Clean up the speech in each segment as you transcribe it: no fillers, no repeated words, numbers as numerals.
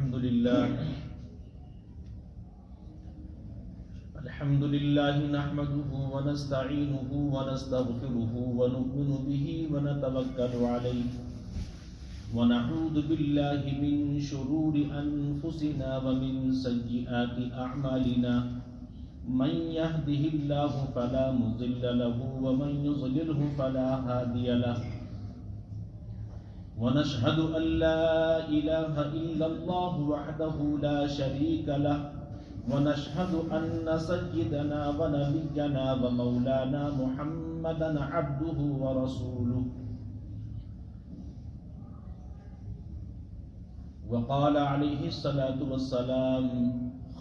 الحمد لله نحمده ونستعينه ونستغفره ونؤمن به ونتوكل عليه ونعوذ بالله من شرور أنفسنا ومن سيئات أعمالنا من يهده الله فلا مضل له ومن يضلله فلا هادي له ونشهد أن لا إله إلا الله وحده لا شريك له ونشهد أن سيدنا ونبينا ومولانا محمدا عبده ورسوله وقال عليه الصلاة والسلام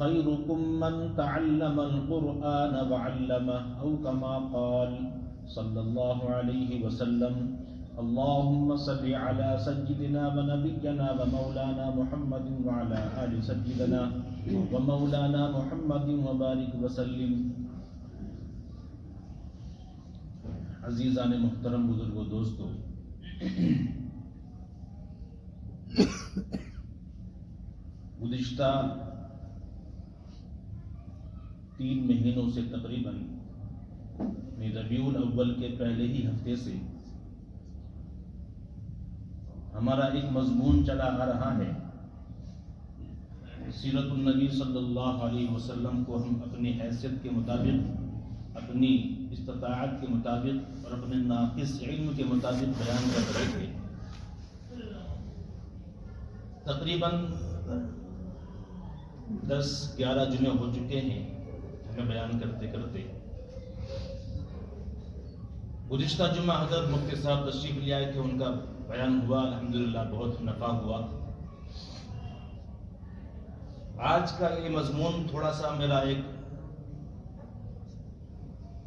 خيركم من تعلم القرآن وعلمه أو كما قال صلى الله عليه وسلم اللهم صل على سيدنا ونبينا ومولانا محمد وعلى آل سيدنا ومولانا محمد وبارك وسلم. عزیزان محترم بزرگوں دوستو، گزشتہ 3 مہینوں سے تقریباً ربیع الاول کے پہلے ہی ہفتے سے ہمارا ایک مضمون چلا آ رہا ہے. سیرت النبی صلی اللہ علیہ وسلم کو ہم اپنی حیثیت کے مطابق، اپنی استطاعت کے مطابق اور اپنے ناقص علم کے مطابق بیان کر رہے تھے. تقریباً 10-11 جمعے ہو چکے ہیں ہمیں بیان کرتے کرتے. گزشتہ جمعہ حضرت مفتی صاحب تشریف لے آئے تھے، ان کا بیان ہوا، الحمدللہ بہت نفع ہوا. آج کا یہ مضمون تھوڑا سا میرا ایک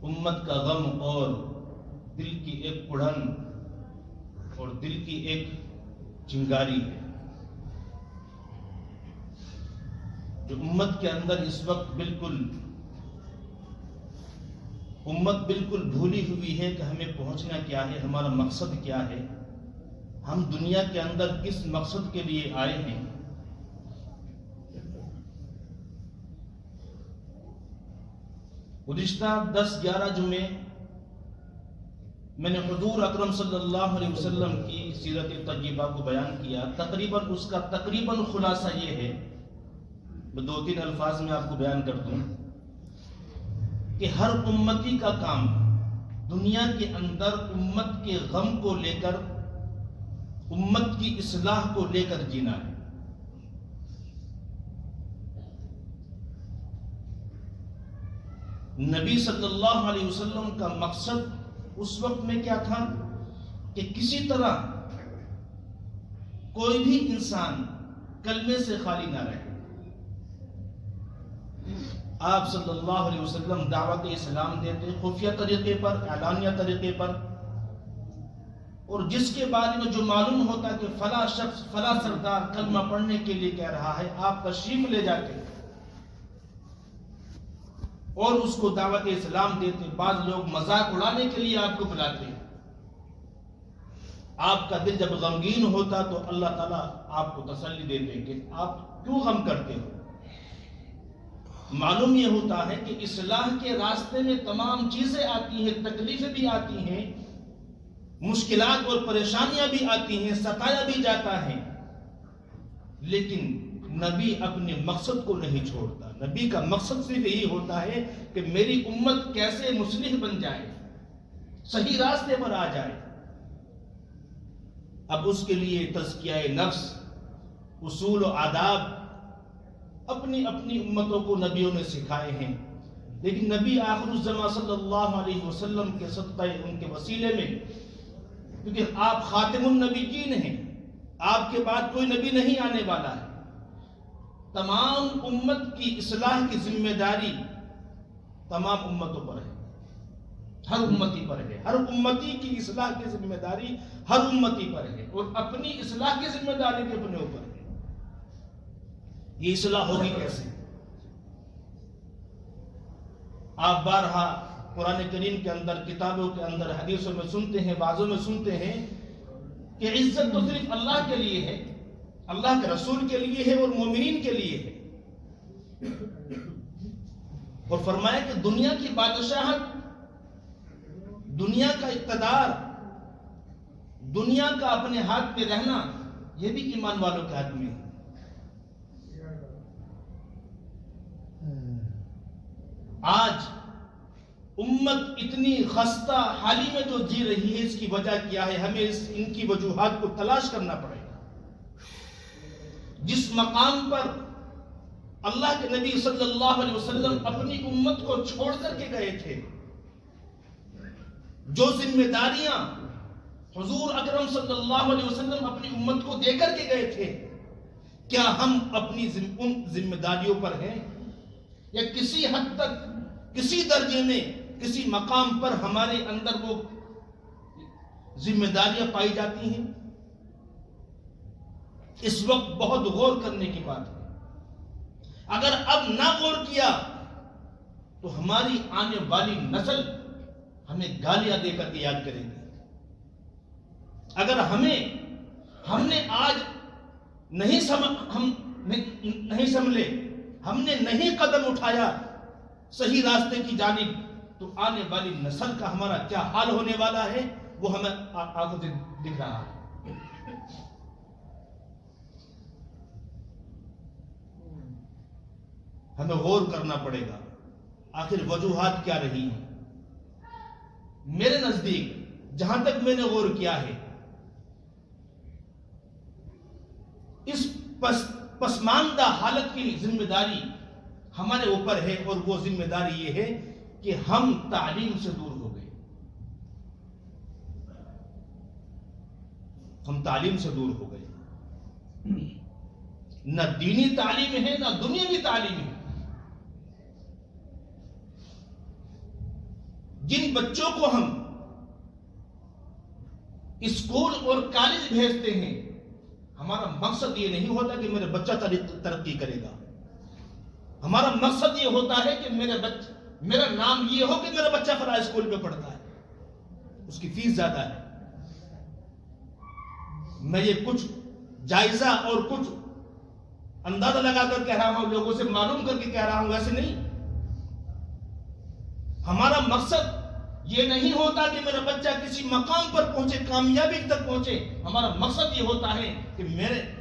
امت کا غم اور دل کی ایک کڑھن اور دل کی ایک چنگاری ہے جو امت کے اندر اس وقت امت بالکل بھولی ہوئی ہے کہ ہمیں پہنچنا کیا ہے، ہمارا مقصد کیا ہے، ہم دنیا کے اندر کس مقصد کے لیے آئے ہیں. گزشتہ 10-11 جمعے میں نے حضور اکرم صلی اللہ علیہ وسلم کی سیرت طیبہ کو بیان کیا. تقریباً اس کا خلاصہ یہ ہے، میں 2-3 الفاظ میں آپ کو بیان کر دوں کہ ہر امتی کا کام دنیا کے اندر امت کے غم کو لے کر، امت کی اصلاح کو لے کر جینا ہے. نبی صلی اللہ علیہ وسلم کا مقصد اس وقت میں کیا تھا کہ کسی طرح کوئی بھی انسان کلمے سے خالی نہ رہے. آپ صلی اللہ علیہ وسلم دعوت اسلام دیتے خفیہ طریقے پر، اعلانیہ طریقے پر، اور جس کے بارے میں جو معلوم ہوتا کہ فلاں شخص فلاں سردار کلمہ پڑھنے کے لیے کہہ رہا ہے، آپ تشریف لے جاتے اور اس کو دعوت اسلام دیتے. بعض لوگ مذاق اڑانے کے لیے آپ کو بلاتے ہیں. آپ کا دل جب غمگین ہوتا تو اللہ تعالیٰ آپ کو تسلی دیتے کہ آپ کیوں غم کرتے ہو. معلوم یہ ہوتا ہے کہ اصلاح کے راستے میں تمام چیزیں آتی ہیں، تکلیفیں بھی آتی ہیں، مشکلات اور پریشانیاں بھی آتی ہیں، ستایا بھی جاتا ہے، لیکن نبی اپنے مقصد کو نہیں چھوڑتا. نبی کا مقصد صرف یہی ہوتا ہے کہ میری امت کیسے مصلح بن جائے، صحیح راستے پر آ جائے. اب اس کے لیے تزکیہ نفس، اصول و آداب اپنی امتوں کو نبیوں نے سکھائے ہیں. لیکن نبی آخر الزمان صلی اللہ علیہ وسلم کے صدقہ ان کے وسیلے میں، کیونکہ آپ خاتم النبیین ہیں، آپ کے بعد کوئی نبی نہیں آنے والا ہے، تمام امت کی اصلاح کی ذمہ داری تمام امتوں پر ہے، ہر امتی پر ہے. ہر امتی کی اصلاح کی ذمہ داری ہر امتی پر ہے، اور اپنی اصلاح کی ذمہ داری بھی اپنے اوپر ہے. یہ اصلاح ہوگی کیسے؟ آپ بارہا قرآن کریم کے اندر، کتابوں کے اندر، حدیثوں میں سنتے ہیں، بعضوں میں سنتے ہیں کہ عزت تو صرف اللہ کے لیے ہے، اللہ کے رسول کے لیے ہے اور مومنین کے لیے ہے. اور فرمایا کہ دنیا کی بادشاہت، دنیا کا اقتدار، دنیا کا اپنے ہاتھ پہ رہنا، یہ بھی ایمان والوں کے ہاتھ میں ہے. آج امت اتنی خستہ حالی میں جو جی رہی ہے، اس کی وجہ کیا ہے؟ ہمیں ان کی وجوہات کو تلاش کرنا پڑے گا. جس مقام پر اللہ کے نبی صلی اللہ علیہ وسلم اپنی امت کو چھوڑ کر کے گئے تھے، جو ذمہ داریاں حضور اکرم صلی اللہ علیہ وسلم اپنی امت کو دے کر کے گئے تھے، کیا ہم اپنی ان ذمہ داریوں پر ہیں؟ یا کسی حد تک، کسی درجے میں، کسی مقام پر ہمارے اندر وہ ذمہ داریاں پائی جاتی ہیں؟ اس وقت بہت غور کرنے کی بات ہے. اگر اب نہ غور کیا تو ہماری آنے والی نسل ہمیں گالیاں دے کر کے یاد کرے گی. اگر ہم نے آج نہیں سنبھلے، ہم نے نہیں قدم اٹھایا صحیح راستے کی جانب، تو آنے والی نسل کا ہمارا کیا حال ہونے والا ہے وہ ہمیں آنکھوں سے دکھ رہا ہے. ہمیں غور کرنا پڑے گا آخر وجوہات کیا رہی ہیں. میرے نزدیک جہاں تک میں نے غور کیا ہے، اس پسماندہ حالت کی ذمہ داری ہمارے اوپر ہے، اور وہ ذمہ داری یہ ہے کہ ہم تعلیم سے دور ہو گئے. ہم تعلیم سے دور ہو گئے. نہ دینی تعلیم ہے، نہ دنیاوی تعلیم ہے. جن بچوں کو ہم اسکول اور کالج بھیجتے ہیں، ہمارا مقصد یہ نہیں ہوتا کہ میرا بچہ ترقی کرے گا. ہمارا مقصد یہ ہوتا ہے کہ میرا نام یہ ہو کہ میرا بچہ فلاں اسکول میں پڑھتا ہے، اس کی فیس زیادہ ہے. میں یہ کچھ جائزہ اور کچھ اندازہ لگا کر کہہ رہا ہوں، لوگوں سے معلوم کر کے کہہ رہا ہوں، ایسے نہیں. ہمارا مقصد یہ نہیں ہوتا کہ میرا بچہ کسی مقام پر پہنچے، کامیابی تک پہنچے. ہمارا مقصد یہ ہوتا ہے کہ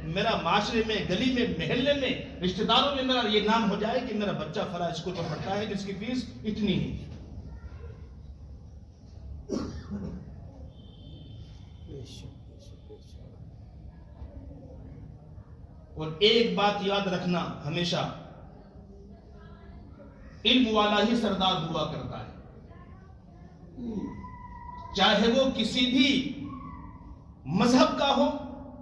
میرا معاشرے میں، گلی میں، محلے میں، رشتہ داروں میں میرا یہ نام ہو جائے کہ میرا بچہ فلاں اسکول میں پڑھتا ہے جس کی فیس اتنی ہے. اور ایک بات یاد رکھنا ہمیشہ، علم والا ہی سردار ہوا کرتا ہے. چاہے وہ کسی بھی مذہب کا ہو،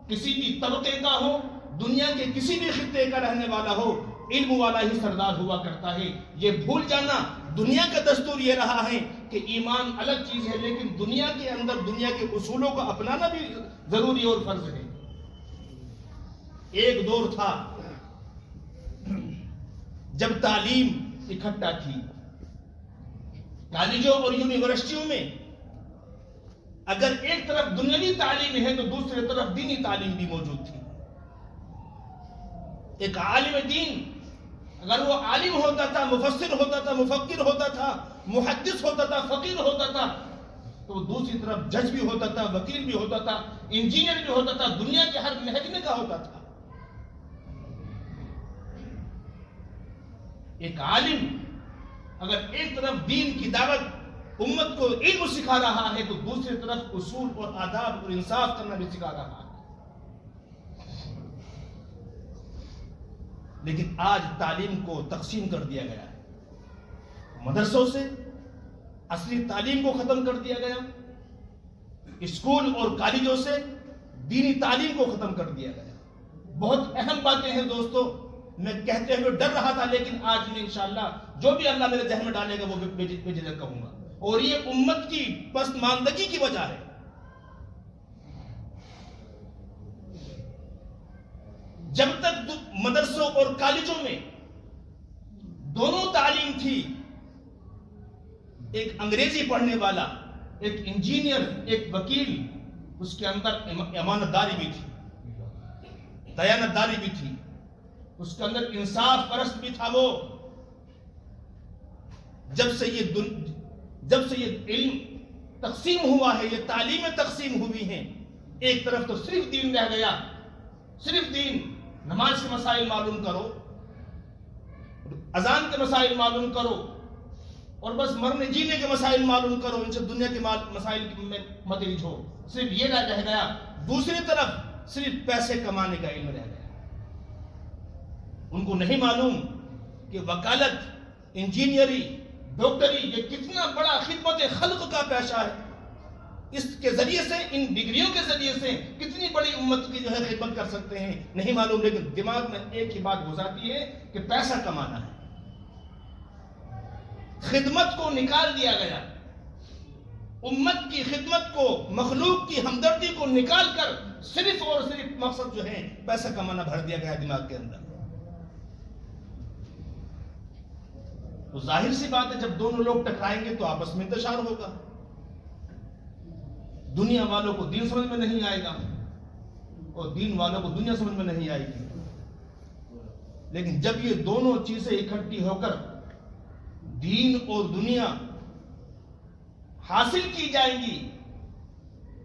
کسی بھی طبقے کا ہو، دنیا کے کسی بھی خطے کا رہنے والا ہو، علم والا ہی سردار ہوا کرتا ہے. یہ بھول جانا، دنیا کا دستور یہ رہا ہے کہ ایمان الگ چیز ہے، لیکن دنیا کے اندر دنیا کے اصولوں کو اپنانا بھی ضروری اور فرض ہے. ایک دور تھا جب تعلیم اکٹھا تھی. کالجوں اور یونیورسٹیوں میں اگر ایک طرف دنیاوی تعلیم ہے تو دوسری طرف دینی تعلیم بھی موجود تھی. ایک عالم دین اگر وہ عالم ہوتا تھا، مفسر ہوتا تھا، مفکر ہوتا تھا، محدث ہوتا تھا، فقیر ہوتا تھا، تو دوسری طرف جج بھی ہوتا تھا، وکیل بھی ہوتا تھا، انجینئر بھی ہوتا تھا، دنیا کے ہر محکمے کا ہوتا تھا. ایک عالم اگر ایک طرف دین کی دعوت امت کو علم سکھا رہا ہے تو دوسری طرف اصول اور آداب اور انصاف کرنا بھی سکھا رہا ہے. لیکن آج تعلیم کو تقسیم کر دیا گیا ہے. مدرسوں سے اصلی تعلیم کو ختم کر دیا گیا، اسکول اور کالجوں سے دینی تعلیم کو ختم کر دیا گیا. بہت اہم باتیں ہیں دوستو، میں کہتے ہوئے ڈر رہا تھا، لیکن آج میں انشاءاللہ جو بھی اللہ میرے ذہن میں ڈالے گا وہ بے جھجک کہوں گا. اور یہ امت کی پسماندگی کی وجہ ہے. جب تک مدرسوں اور کالجوں میں دونوں تعلیم تھی، ایک انگریزی پڑھنے والا، ایک انجینئر، ایک وکیل، اس کے اندر امانت داری بھی تھی، دیانتداری بھی تھی، اس کے اندر انصاف پرست بھی تھا وہ. جب سے یہ علم تقسیم ہوا ہے، یہ تعلیمیں تقسیم ہوئی ہیں، ایک طرف تو صرف دین رہ گیا، صرف دین. نماز کے مسائل معلوم کرو، اذان کے مسائل معلوم کرو، اور بس مرنے جینے کے مسائل معلوم کرو، ان سے دنیا کے مسائل میں مت الجھو، صرف یہ رہ گیا. دوسری طرف صرف پیسے کمانے کا علم رہ گیا. ان کو نہیں معلوم کہ وکالت، انجینئری، ڈاکٹری یہ کتنا بڑا خدمت خلق کا پیشہ ہے. اس کے ذریعے سے، ان ڈگریوں کے ذریعے سے کتنی بڑی امت کی جو ہے خدمت کر سکتے ہیں، نہیں معلوم. لیکن دماغ میں ایک ہی بات گزرتی ہے کہ پیسہ کمانا ہے. خدمت کو نکال دیا گیا، امت کی خدمت کو، مخلوق کی ہمدردی کو نکال کر صرف اور صرف مقصد جو ہے پیسہ کمانا بھر دیا گیا دماغ کے اندر. تو ظاہر سی بات ہے جب دونوں لوگ ٹکرائیں گے تو آپس میں انتشار ہوگا. دنیا والوں کو دین سمجھ میں نہیں آئے گا اور دین والوں کو دنیا سمجھ میں نہیں آئے گی. لیکن جب یہ دونوں چیزیں اکٹھی ہو کر دین اور دنیا حاصل کی جائیں گی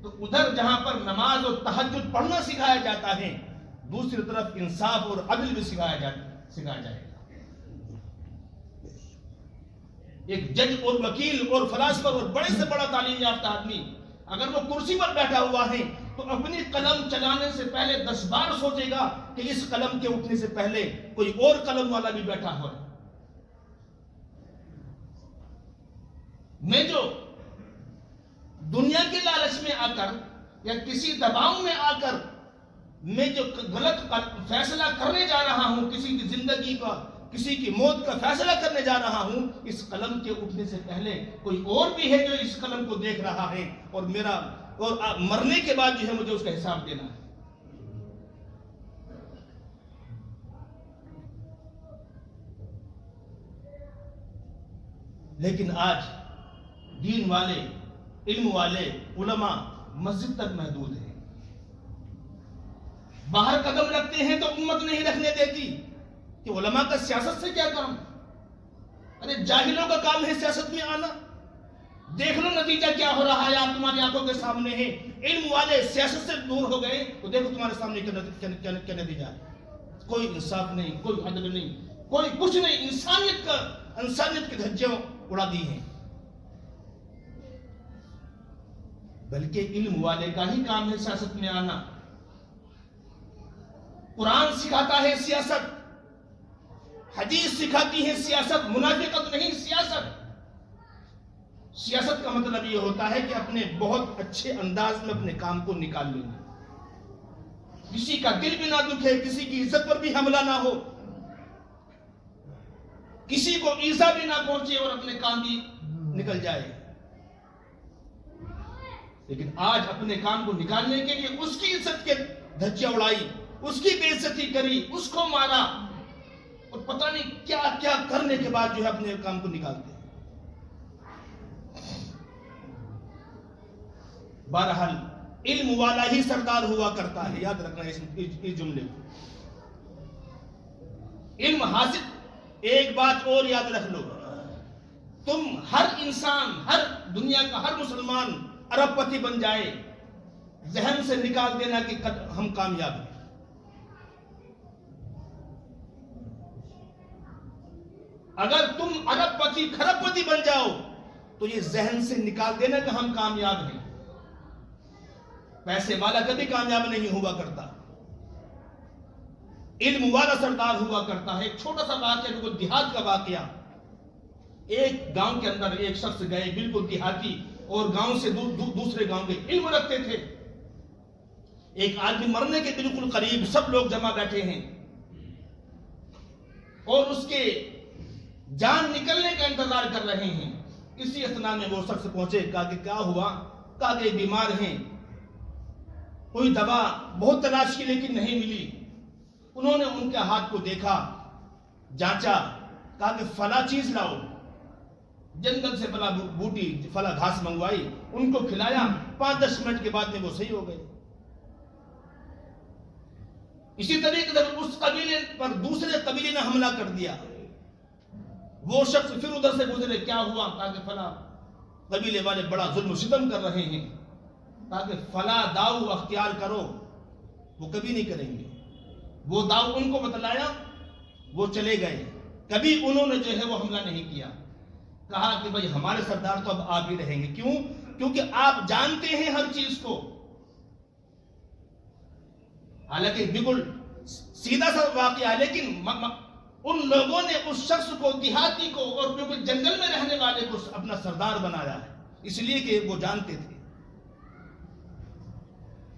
تو ادھر جہاں پر نماز اور تہجد پڑھنا سکھایا جاتا ہے، دوسری طرف انصاف اور عدل بھی سکھایا جائے گا. ایک جج اور وکیل اور فلاسفہ اور بڑے سے بڑا تعلیم یافتہ آدمی اگر وہ کرسی پر بیٹھا ہوا ہے تو اپنی قلم چلانے سے پہلے 10 بار سوچے گا کہ اس قلم کے اٹھنے سے پہلے کوئی اور قلم والا بھی بیٹھا ہو. میں جو دنیا کے لالچ میں آ کر یا کسی دباؤ میں آ کر میں جو غلط فیصلہ کرنے جا رہا ہوں، کسی کی زندگی کا، کسی کی موت کا فیصلہ کرنے جا رہا ہوں، اس قلم کے اٹھنے سے پہلے کوئی اور بھی ہے جو اس قلم کو دیکھ رہا ہے اور مرنے کے بعد جو ہے مجھے اس کا حساب دینا ہے. لیکن آج دین والے، علم والے، علماء مسجد تک محدود ہیں. باہر قدم رکھتے ہیں تو امت نہیں رکھنے دیتی کہ علماء کا سیاست سے کیا کام. ارے جاہلوں کا کام ہے سیاست میں آنا. دیکھ لو نتیجہ کیا ہو رہا ہے، آپ تمہاری آنکھوں کے سامنے ہے. علم والے سیاست سے دور ہو گئے تو دیکھو تمہارے سامنے کیا نتیجہ ہے. کوئی انصاف نہیں، کوئی عدل نہیں، کوئی کچھ نہیں. انسانیت کے دھجیاں اڑا دی ہیں. بلکہ علم والے کا ہی کام ہے سیاست میں آنا. قرآن سکھاتا ہے سیاست، حدیث سکھاتی ہے سیاست. منافقت نہیں، سیاست. سیاست کا مطلب یہ ہوتا ہے کہ اپنے بہت اچھے انداز میں اپنے کام کو نکال لیں گے، کسی کا دل بھی نہ دکھے، کسی کی عزت پر بھی حملہ نہ ہو، کسی کو ایذا بھی نہ پہنچے اور اپنے کام بھی نکل جائے. لیکن آج اپنے کام کو نکالنے کے لیے اس کی عزت کے دھجیاں اڑائی، اس کی بے عزتی کری، اس کو مارا اور پتہ نہیں کیا کیا کرنے کے بعد جو ہے اپنے کام کو نکالتے ہیں. بہرحال علم والا ہی سردار ہوا کرتا ہے. یاد رکھنا اس جملے کو. علم حاصل. ایک بات اور یاد رکھ لو، تم ہر انسان، ہر دنیا کا ہر مسلمان ارب پتی بن جائے، ذہن سے نکال دینا کہ ہم کامیاب ہیں. اگر تم ارب پتی، کھرب پتی بن جاؤ تو یہ ذہن سے نکال دینا کہ ہم کامیاب ہیں. پیسے والا کبھی کامیاب نہیں ہوا کرتا، علم والا سردار ہوا کرتا ہے. ایک چھوٹا سا واقعہ، بالکل دیہات کا واقعہ. ایک گاؤں کے اندر ایک شخص گئے، بالکل دیہاتی، اور گاؤں سے دوسرے گاؤں کے علم رکھتے تھے. ایک آدمی مرنے کے بالکل قریب، سب لوگ جمع بیٹھے ہیں اور اس کے جان نکلنے کا انتظار کر رہے ہیں. اسی اثنا میں وہ شخص پہنچے. کہا کہ کیا ہوا؟ کہا کہ بیمار ہیں، کوئی دوا بہت تلاش کی لیکن نہیں ملی. انہوں نے ان کے ہاتھ کو دیکھا، جانچا، کہا کہ فلاں چیز لاؤ. جنگل سے فلاں بوٹی، فلاں گھاس منگوائی، ان کو کھلایا. 5-10 منٹ کے بعد میں وہ صحیح ہو گئے. اسی طریقے سے اس قبیلے پر دوسرے قبیلے نے حملہ کر دیا، وہ شخص پھر ادھر سے گزرے، کیا ہوا؟ تاکہ فلاں قبیلے والے بڑا ظلم و ستم کر رہے ہیں، تاکہ فلاں داؤ اختیار کرو، وہ کبھی نہیں کریں گے۔ وہ داؤ ان کو بتلایا، وہ چلے گئے، کبھی انہوں نے جو ہے وہ حملہ نہیں کیا۔ کہا کہ بھائی ہمارے سردار تو اب آپ ہی رہیں گے، کیوں؟ کیونکہ آپ جانتے ہیں ہر چیز کو۔ حالانکہ بالکل سیدھا سا واقعہ ہے، لیکن ان لوگوں نے اس شخص کو، دیہاتی کو اور بالکل جنگل میں رہنے والے کو اپنا سردار بنایا ہے، اس لیے کہ وہ جانتے تھے۔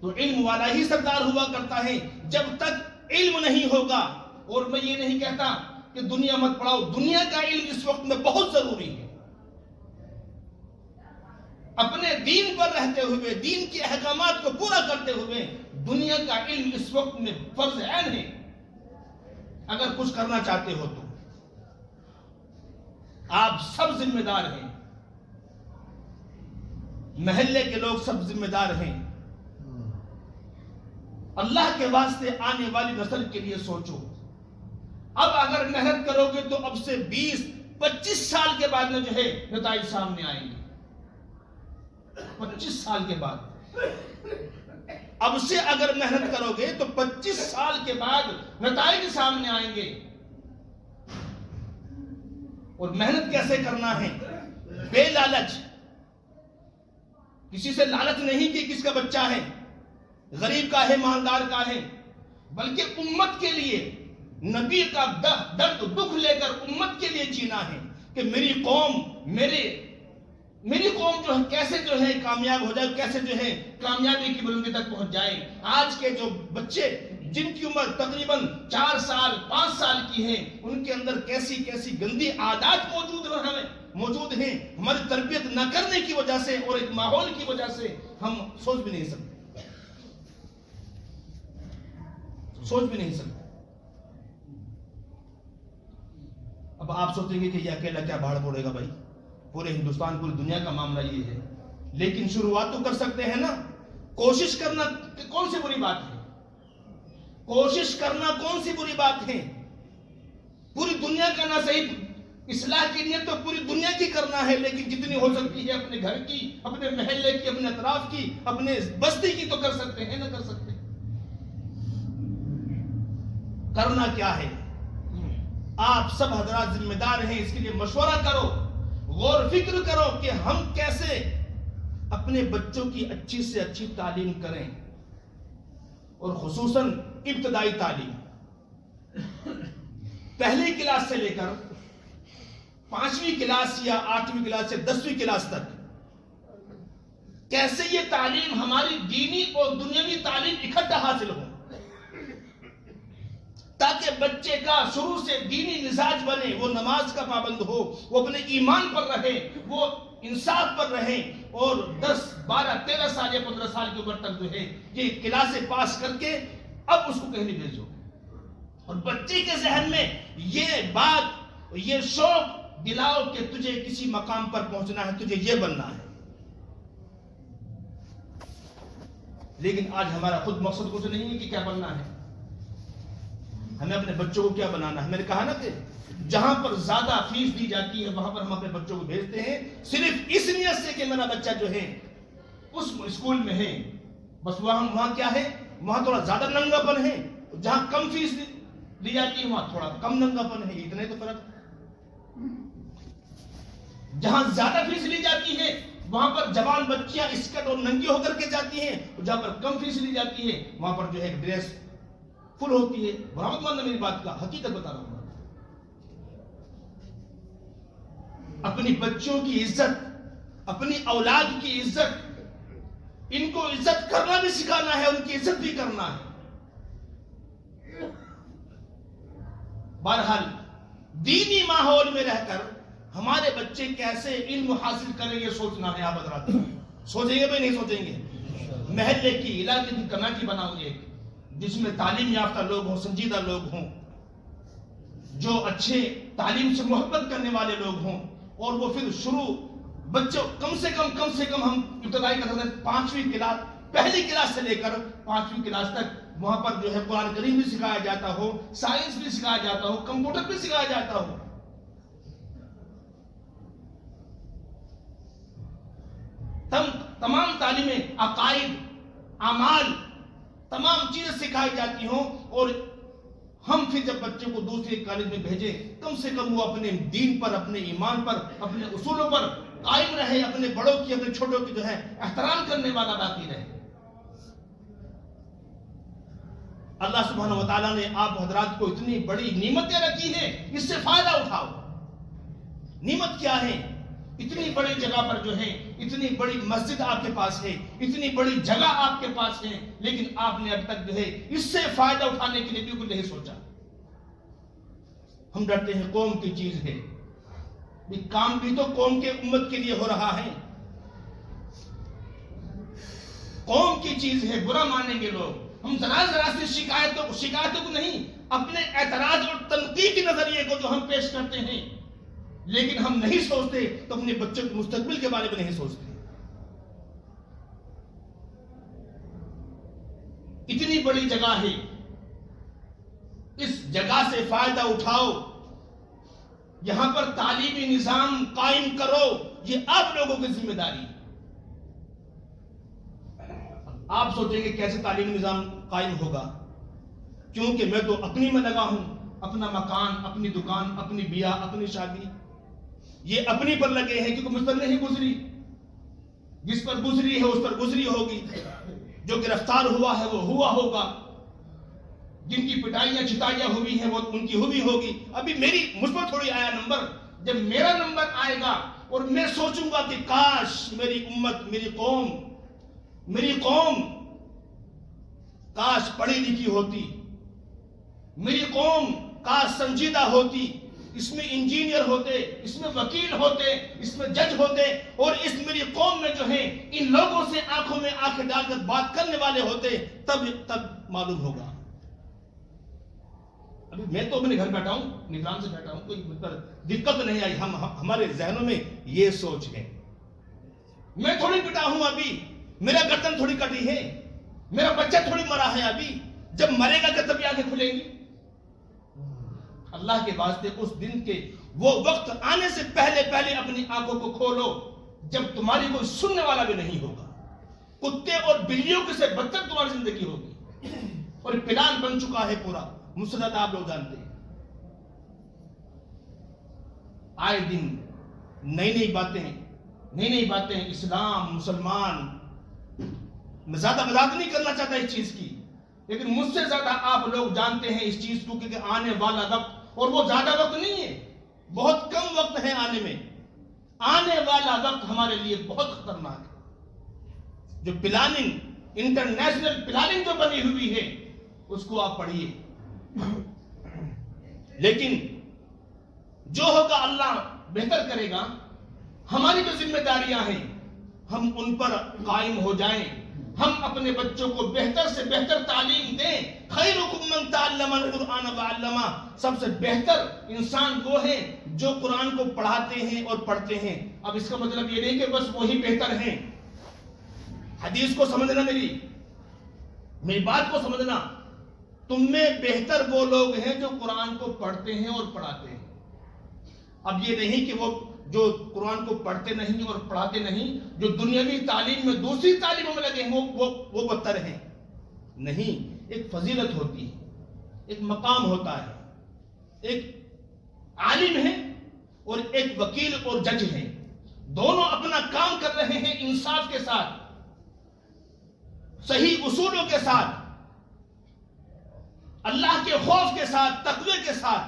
تو علم والا ہی سردار ہوا کرتا ہے۔ جب تک علم نہیں ہوگا، اور میں یہ نہیں کہتا کہ دنیا مت پڑھاؤ، دنیا کا علم اس وقت میں بہت ضروری ہے۔ اپنے دین پر رہتے ہوئے، دین کے احکامات کو پورا کرتے ہوئے، دنیا کا علم اس وقت میں فرض عین ہے۔ اگر کچھ کرنا چاہتے ہو تو آپ سب ذمہ دار ہیں، محلے کے لوگ سب ذمہ دار ہیں۔ اللہ کے واسطے آنے والی نسل کے لیے سوچو۔ اب اگر محنت کرو گے تو اب سے 20-25 سال کے بعد میں جو ہے نتائج سامنے آئیں گے۔ 25 سال کے بعد، اب سے اگر محنت کرو گے تو 25 سال کے بعد نتائج سامنے آئیں گے۔ اور محنت کیسے کرنا ہے؟ بے لالچ، کسی سے لالچ نہیں کہ کس کا بچہ ہے، غریب کا ہے، مالدار کا ہے، بلکہ امت کے لیے نبی کا درد دکھ لے کر امت کے لیے جینا ہے کہ میری قوم جو ہے کیسے جو ہے کامیاب ہو جائے، کیسے جو ہے کامیابی کی بلندی تک پہنچ جائے۔ آج کے جو بچے جن کی عمر تقریباً 4 سال 5 سال کی ہیں، ان کے اندر کیسی کیسی گندی عادات موجود ہیں، ہماری تربیت نہ کرنے کی وجہ سے اور ایک ماحول کی وجہ سے ہم سوچ بھی نہیں سکتے۔ اب آپ سوچیں گے کہ یہ اکیلا کیا بھاڑ پڑے گا؟ بھائی پورے ہندوستان، پوری دنیا کا معاملہ یہ ہے، لیکن شروعات تو کر سکتے ہیں نا۔ کوشش کرنا کون سی بری بات ہے؟ کوشش کرنا کون سی بری بات ہے؟ پوری دنیا کا نہ صحیح، اصلاح کی نیت تو پوری دنیا کی کرنا ہے، لیکن جتنی ہو سکتی ہے اپنے گھر کی، اپنے محلے کی، اپنے اطراف کی، اپنے بستی کی تو کر سکتے ہیں، نہ کر سکتے۔ کرنا کیا ہے؟ آپ سب حضرات ذمہ دار ہیں، اس کے لیے مشورہ کرو، غور فکر کرو کہ ہم کیسے اپنے بچوں کی اچھی سے اچھی تعلیم کریں، اور خصوصاً ابتدائی تعلیم، پہلی کلاس سے لے کر 5ویں کلاس یا 8ویں کلاس سے 10ویں کلاس تک کیسے یہ تعلیم، ہماری دینی اور دنیاوی تعلیم اکٹھا حاصل ہو، تاکہ بچے کا شروع سے دینی مزاج بنے، وہ نماز کا پابند ہو، وہ اپنے ایمان پر رہے، وہ انصاف پر رہے، اور 10 12 13 سال یا 15 سال کی عمر تک جو ہے یہ کلاسیں پاس کر کے اب اس کو کہیں نہیں بھیجو، اور بچے کے ذہن میں یہ بات، یہ شوق دلاؤ کہ تجھے کسی مقام پر پہنچنا ہے، تجھے یہ بننا ہے۔ لیکن آج ہمارا خود مقصد کچھ نہیں ہے کہ کیا بننا ہے، ہمیں اپنے بچوں کو کیا بنانا ہے۔ میں نے کہا نا کہ جہاں پر زیادہ فیس دی جاتی ہے وہاں پر ہم اپنے بچوں کو بھیجتے ہیں صرف اس نیت سے کہ میرا بچہ جو ہے اس اسکول میں ہے، بس وہاں کیا ہے، وہاں تھوڑا زیادہ ننگا پن ہے، جہاں کم فیس دی جاتی ہے وہاں تھوڑا کم ننگا پن ہے، اتنے تو فرق۔ جہاں زیادہ فیس لی جاتی ہے وہاں پر جوان بچیاں اسکرٹ اور ننگی ہو کر کے جاتی ہیں، اور جہاں پر کم فیس لی جاتی ہے وہاں پر جو ہے ڈریس فل ہوتی ہے۔ برامت ماننا میری بات کا، حقیقت بتا رہا ہوں۔ اپنی بچوں کی عزت، اپنی اولاد کی عزت، ان کو عزت کرنا بھی سکھانا ہے، ان کی عزت بھی کرنا ہے۔ بہرحال دینی ماحول میں رہ کر ہمارے بچے کیسے علم حاصل کریں گے سوچنا ہے۔ آپ حضرات سوچیں گے بھی نہیں سوچیں گے؟ محلے کی، علاقے کی کمیٹی بناؤ گے جس میں تعلیم یافتہ لوگ ہوں، سنجیدہ لوگ ہوں، جو اچھے تعلیم سے محبت کرنے والے لوگ ہوں، اور وہ پھر شروع بچوں کم سے کم ہم ابتدائی کا 5ویں کلاس پہلی کلاس سے لے کر 5ویں کلاس تک وہاں پر جو ہے قرآن کریم بھی سکھایا جاتا ہو، سائنس بھی سکھایا جاتا ہو، کمپیوٹر بھی سکھایا جاتا ہو. تمام تعلیمیں، عقائد، اعمال، تمام چیزیں سکھائی جاتی ہوں. اور ہم پھر جب بچے کو دوسرے کالج میں بھیجیں، کم سے کم وہ اپنے دین پر، اپنے ایمان پر، اپنے اصولوں پر قائم رہے، اپنے بڑوں کی، اپنے چھوٹوں کی جو ہے احترام کرنے والا باقی رہے. اللہ سبحانہ و تعالیٰ نے آپ حضرات کو اتنی بڑی نعمتیں رکھی ہیں، اس سے فائدہ اٹھاؤ. نعمت کیا ہے؟ اتنی بڑی جگہ پر جو ہے، اتنی بڑی مسجد آپ کے پاس ہے، اتنی بڑی جگہ آپ کے پاس ہے، لیکن آپ نے اب تک جو ہے اس سے فائدہ اٹھانے کے لیے بالکل نہیں سوچا. ہم ڈرتے ہیں قوم کی چیز ہے، کام بھی تو قوم کے امت کے لیے ہو رہا ہے. قوم کی چیز ہے، برا مانیں گے لوگ. ہم ذرا سی شکایتوں کو نہیں، اپنے اعتراض اور تنقید کے نظریے کو جو ہم پیش کرتے ہیں، لیکن ہم نہیں سوچتے تو اپنے بچوں کے مستقبل کے بارے میں نہیں سوچتے. اتنی بڑی جگہ ہے، اس جگہ سے فائدہ اٹھاؤ، یہاں پر تعلیمی نظام قائم کرو. یہ آپ لوگوں کی ذمہ داری ہے. آپ سوچیں گے کیسے تعلیمی نظام قائم ہوگا؟ کیونکہ میں تو اپنی میں لگا ہوں، اپنا مکان، اپنی دکان، اپنی بیاہ، اپنی شادی، یہ اپنی پر لگے ہیں، کیونکہ مجھ پر نہیں گزری. جس پر گزری ہے اس پر گزری ہوگی، جو گرفتار ہوا ہے وہ ہوا ہوگا، جن کی پٹائیاں چٹائیاں ہوئی ہیں وہ ان کی ہوئی ہوگی. ابھی مجھ پر تھوڑی آیا نمبر. جب میرا نمبر آئے گا اور میں سوچوں گا کہ کاش میری امت، میری قوم کاش پڑھی لکھی ہوتی، میری قوم کاش سنجیدہ ہوتی، اس میں انجینئر ہوتے، اس میں وکیل ہوتے، اس میں جج ہوتے، اور اس میری قوم میں جو ہے ان لوگوں سے آنکھوں میں آنکھیں ڈال کر بات کرنے والے ہوتے، تب معلوم ہوگا. ابھی میں تو اپنے گھر بیٹھا ہوں، نگران سے بیٹھا ہوں، کوئی دقت نہیں آئی. ہمارے ذہنوں میں یہ سوچ ہے. میں تھوڑی پٹا ہوں، ابھی میرا گردن تھوڑی کٹی ہے، میرا بچہ تھوڑی مرا ہے. ابھی جب مرے گا کہ تب آنکھیں کھلیں گی. اللہ کے واسطے اس دن کے وہ وقت آنے سے پہلے اپنی آنکھوں کو کھولو جب تمہاری کوئی سننے والا بھی نہیں ہوگا. کتے اور بلیوں کے سے بدتر تمہاری زندگی ہوگی. اور پلان بن چکا ہے پورا، مسلط آپ لوگ جانتے ہیں. آئے دن نئی باتیں اسلام، مسلمان. میں زیادہ مذاق نہیں کرنا چاہتا اس چیز کی، لیکن مجھ سے زیادہ آپ لوگ جانتے ہیں اس چیز کو کہ آنے والا وقت، اور وہ زیادہ وقت نہیں ہے، بہت کم وقت ہے آنے میں. آنے والا وقت ہمارے لیے بہت خطرناک ہے. جو پلاننگ، انٹرنیشنل پلاننگ جو بنی ہوئی ہے اس کو آپ پڑھیے. لیکن جو ہوگا اللہ بہتر کرے گا. ہماری جو ذمہ داریاں ہیں ہم ان پر قائم ہو جائیں. ہم اپنے بچوں کو بہتر سے بہتر تعلیم دیں. خیرکم من تعلم القرآن وعلمہ. سب سے بہتر انسان وہ ہے جو قرآن کو پڑھاتے ہیں اور پڑھتے ہیں. اب اس کا مطلب یہ نہیں کہ بس وہی بہتر ہیں. حدیث کو سمجھنا، میری بات کو سمجھنا. تم میں بہتر وہ لوگ ہیں جو قرآن کو پڑھتے ہیں اور پڑھاتے ہیں. اب یہ نہیں کہ وہ جو قرآن کو پڑھتے نہیں اور پڑھاتے نہیں، جو دنیاوی تعلیم میں دوسری تعلیموں میں لگے ہیں وہ بدتر ہیں. نہیں، ایک فضیلت ہوتی ہے، ایک مقام ہوتا ہے. ایک عالم ہے اور ایک وکیل اور جج ہے. دونوں اپنا کام کر رہے ہیں انصاف کے ساتھ، صحیح اصولوں کے ساتھ، اللہ کے خوف کے ساتھ، تقوی کے ساتھ.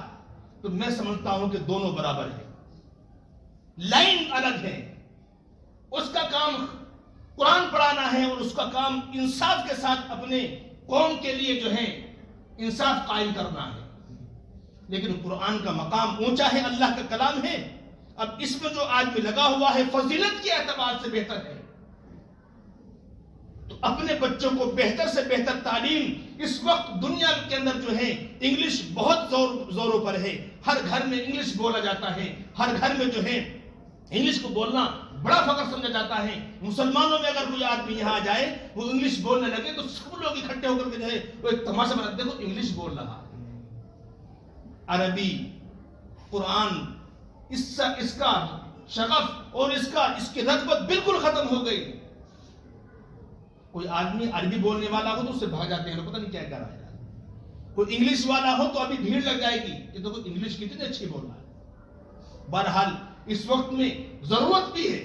تو میں سمجھتا ہوں کہ دونوں برابر ہیں. لائن الگ ہے. اس کا کام قرآن پڑھانا ہے اور اس کا کام انصاف کے ساتھ اپنے قوم کے لیے جو ہے انصاف قائم کرنا ہے. لیکن قرآن کا مقام اونچا ہے، اللہ کا کلام ہے. اب اس میں جو آدمی لگا ہوا ہے فضیلت کے اعتبار سے بہتر ہے. تو اپنے بچوں کو بہتر سے بہتر تعلیم. اس وقت دنیا کے اندر جو ہے انگلش بہت زوروں پر ہے. ہر گھر میں انگلش بولا جاتا ہے. ہر گھر میں جو ہے انگلش کو بولنا بڑا فخر سمجھا جاتا ہے. مسلمانوں میں اگر کوئی آدمی یہاں آ جائے وہ انگلش بولنے لگے تو سب لوگ اکٹھے ہو کر کے جو ہے وہ ایک تماشا بناتے ہیں، دیکھو انگلش بول رہا ہے. عربی قرآن اس کا شغف اور اس کی رغبت بالکل ختم ہو گئی. کوئی آدمی عربی بولنے والا ہو تو اس سے بھاگ جاتے ہیں لوگ، پتہ نہیں کیا کر رہا ہے. کوئی انگلش والا ہو تو ابھی بھیڑ لگ جائے گی کہ دیکھو انگلش کتنی اچھی بول رہا ہے. بہرحال اس وقت میں ضرورت بھی ہے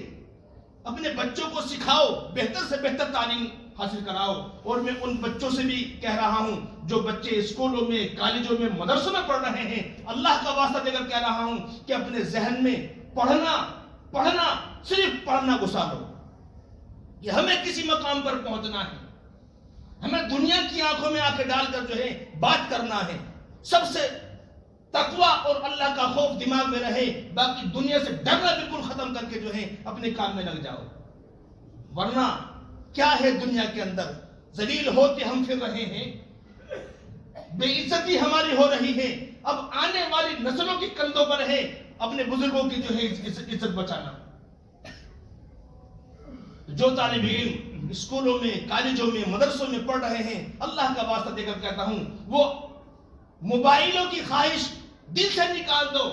اپنے بچوں کو سکھاؤ، بہتر سے بہتر تعلیم حاصل کراؤ. اور میں ان بچوں سے بھی کہہ رہا ہوں جو بچے اسکولوں میں، کالجوں میں، مدرسوں میں پڑھ رہے ہیں، اللہ کا واسطہ دے کر کہہ رہا ہوں کہ اپنے ذہن میں پڑھنا صرف پڑھنا گھسا لو کہ ہمیں کسی مقام پر پہنچنا ہے، ہمیں دنیا کی آنکھوں میں آنکھیں ڈال کر جو ہے بات کرنا ہے. سب سے تقویٰ اور اللہ کا خوف دماغ میں رہے، باقی دنیا سے ڈرنا بالکل ختم کر کے جو ہے اپنے کام میں لگ جاؤ. ورنہ کیا ہے دنیا کے اندر ذلیل ہوتے ہم پھر رہے ہیں، بے عزتی ہماری ہو رہی ہے. اب آنے والی نسلوں کی کندھوں پر ہے اپنے بزرگوں کی جو ہے عزت بچانا. جو طالب علم اسکولوں میں، کالجوں میں، مدرسوں میں پڑھ رہے ہیں، اللہ کا واسطہ دے کر کہتا ہوں وہ موبائلوں کی خواہش دل سے نکال دو،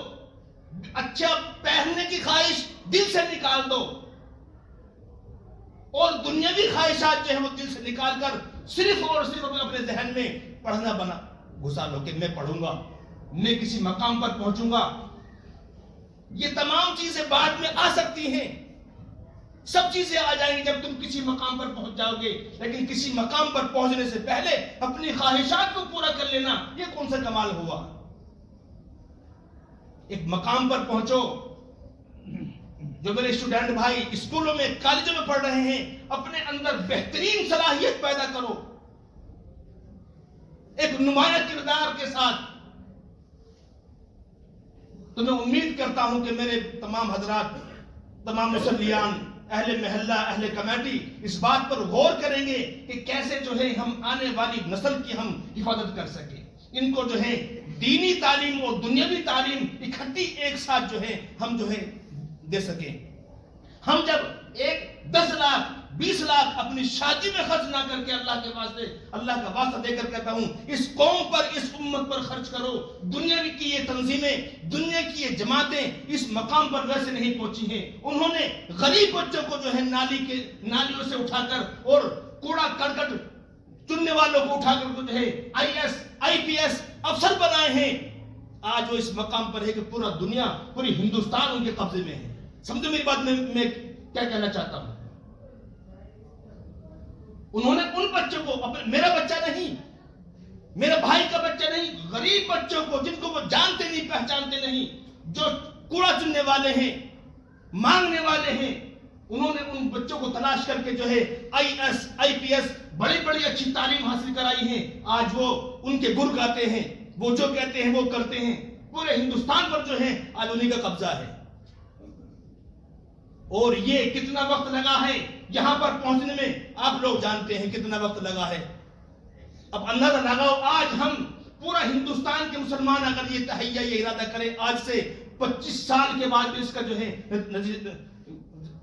اچھا پہننے کی خواہش دل سے نکال دو، اور دنیاوی خواہشات جو ہے وہ دل سے نکال کر صرف اور صرف اپنے ذہن میں پڑھنا بنا گھسا لو کہ میں پڑھوں گا، میں کسی مقام پر پہنچوں گا. یہ تمام چیزیں بعد میں آ سکتی ہیں، سب چیزیں آ جائیں گی جب تم کسی مقام پر پہنچ جاؤ گے. لیکن کسی مقام پر پہنچنے سے پہلے اپنی خواہشات کو پورا کر لینا، یہ کون سا کمال ہوا؟ ایک مقام پر پہنچو. جو میرے اسٹوڈنٹ بھائی اسکولوں میں، کالجوں میں پڑھ رہے ہیں، اپنے اندر بہترین صلاحیت پیدا کرو ایک نمایاں کردار کے ساتھ. تو میں امید کرتا ہوں کہ میرے تمام حضرات، تمام مسلیان، اہل محلہ، اہل کمیٹی اس بات پر غور کریں گے کہ کیسے جو ہے ہم آنے والی نسل کی ہم حفاظت کر سکیں. ان کو جو ہے دینی تعلیم اور دنیاوی تعلیم اکٹھی ایک ساتھ جو ہے ہم جو ہے دے سکیں. ہم جب 10 لاکھ 20 لاکھ اپنی شادی میں خرچ نہ کر کے اللہ کا واسطہ دے کر کہتا ہوں اس قوم پر، اس امت پر خرچ کرو. دنیا کی یہ تنظیمیں، دنیا کی یہ جماعتیں اس مقام پر ویسے نہیں پہنچی ہیں. انہوں نے غریب بچوں کو جو ہے نالیوں سے اٹھا کر اور کوڑا کرکٹ چننے والوں کو اٹھا کر جو ہے IAS IPS افسر بنائے ہیں. آج وہ اس مقام پر ہے کہ پورا دنیا، پوری ہندوستان ان کے قبضے میں ہے. سمجھو میری بات میں کیا کہنا چاہتا ہوں. انہوں نے ان بچوں کو، میرا بچہ نہیں، میرے بھائی کا بچہ نہیں، غریب بچوں کو جن کو وہ جانتے نہیں، پہچانتے نہیں، جو کوڑا چننے والے ہیں، مانگنے والے ہیں، انہوں نے ان بچوں کو تلاش کر کے جو ہے IAS IPS بڑی بڑی اچھی تعلیم حاصل کرائی ہے. آج وہ ان کے گر گاتے ہیں، وہ جو کہتے ہیں وہ کرتے ہیں. پورے ہندوستان پر جو ہے آج انہی کا قبضہ ہے. اور یہ کتنا وقت لگا ہے یہاں پر پہنچنے میں، آپ لوگ جانتے ہیں کتنا وقت لگا ہے. اب اندازہ لگاؤ، آج ہم پورا ہندوستان کے مسلمان اگر یہ تہیہ، یہ ارادہ کریں، آج سے 25 سال کے بعد بھی اس کا جو ہے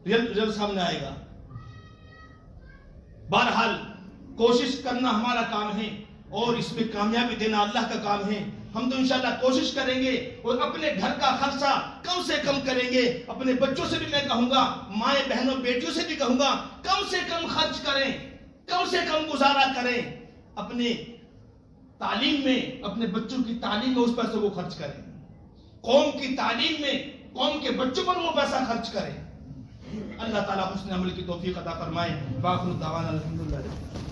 رزلٹ سامنے آئے گا. بہرحال کوشش کرنا ہمارا کام ہے اور اس میں کامیابی دینا اللہ کا کام ہے. ہم تو انشاءاللہ کوشش کریں گے اور اپنے گھر کا خرچہ کم سے کم کریں گے. اپنے بچوں سے بھی میں کہوں گا، مائیں بہنوں بیٹیوں سے بھی کہوں گا، کم سے کم خرچ کریں، کم سے کم گزارا کریں. اپنے تعلیم میں، اپنے بچوں کی تعلیم میں اس پیسے کو خرچ کریں. قوم کی تعلیم میں، قوم کے بچوں پر وہ پیسہ خرچ کریں. اللہ تعالیٰ حسن عمل کی توفیق عطا فرمائے. وآخر دعوانا الحمدللہ.